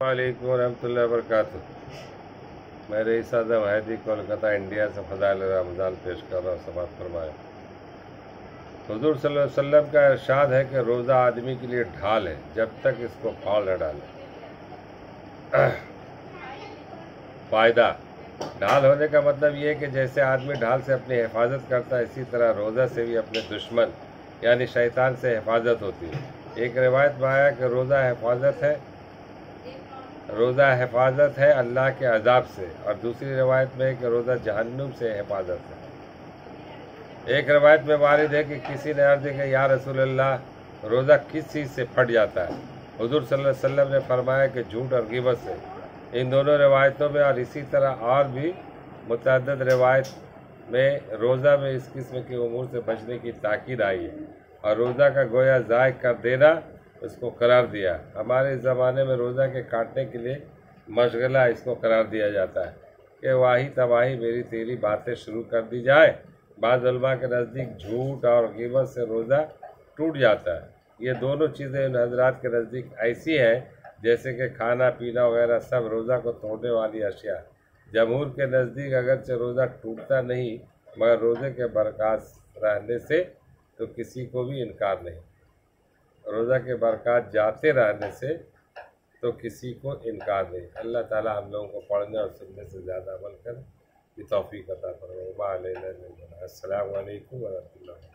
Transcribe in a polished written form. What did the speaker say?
वालेकुम रहमतुल्लाहि वबरकातुह। मैं रईस आज़म हैदी कोलकाता इंडिया से फ़ज़ाइल रमज़ान पेश कर रहा हूँ। समाअत फरमाएं। हुज़ूर सल्लल्लाहु अलैहि वसल्लम का इरशाद है कि रोज़ा आदमी के लिए ढाल है जब तक इसको फाड़ न डाले। फ़ायदा, ढाल होने का मतलब ये है कि जैसे आदमी ढाल से अपनी हिफाजत करता है, इसी तरह रोज़ा से भी अपने दुश्मन यानी शैतान से हिफाजत होती है। एक रिवायत में आया कि रोज़ा हिफाजत है अल्लाह के अज़ाब से, और दूसरी रिवायत में है कि रोज़ा जहन्नुम से हिफाजत है। एक रिवायत में वारिद है कि किसी ने अर्ज़ किया, या रसूल अल्लाह, रोज़ा किस चीज़ से फट जाता है? हुज़ूर सल्लल्लाहु अलैहि वसल्लम ने फरमाया कि झूठ और गिबत से। इन दोनों रिवायतों में और इसी तरह और भी मुतअद्दिद रिवायत में रोज़ा में इस किस्म के उमूर से बचने की ताकीद आई है, और रोज़ा का गोया ज़ाय कर देना इसको करार दिया। हमारे ज़माने में रोज़ा के काटने के लिए मशगला इसको करार दिया जाता है कि वाही तबाही मेरी तेरी बातें शुरू कर दी जाए। बाज़ उलमा के नज़दीक झूठ और गिबत से रोज़ा टूट जाता है। ये दोनों चीज़ें इन हज़रात के नज़दीक ऐसी हैं जैसे कि खाना पीना वगैरह सब रोज़ा को तोड़ने वाली अशिया। जमहूर के नज़दीक अगरचे रोज़ा टूटता नहीं, मगर रोज़े के बरकत रहने से तो किसी को भी इनकार नहीं। रोज़ा के बरकत जाते रहने से तो किसी को इनकार नहीं। अल्लाह ताला हम लोगों को पढ़ने और सुनने से ज़्यादा अमल कर की तौफीक अता फरमाए। अस्सलामु अलैकुम व रहमतुल्लाह।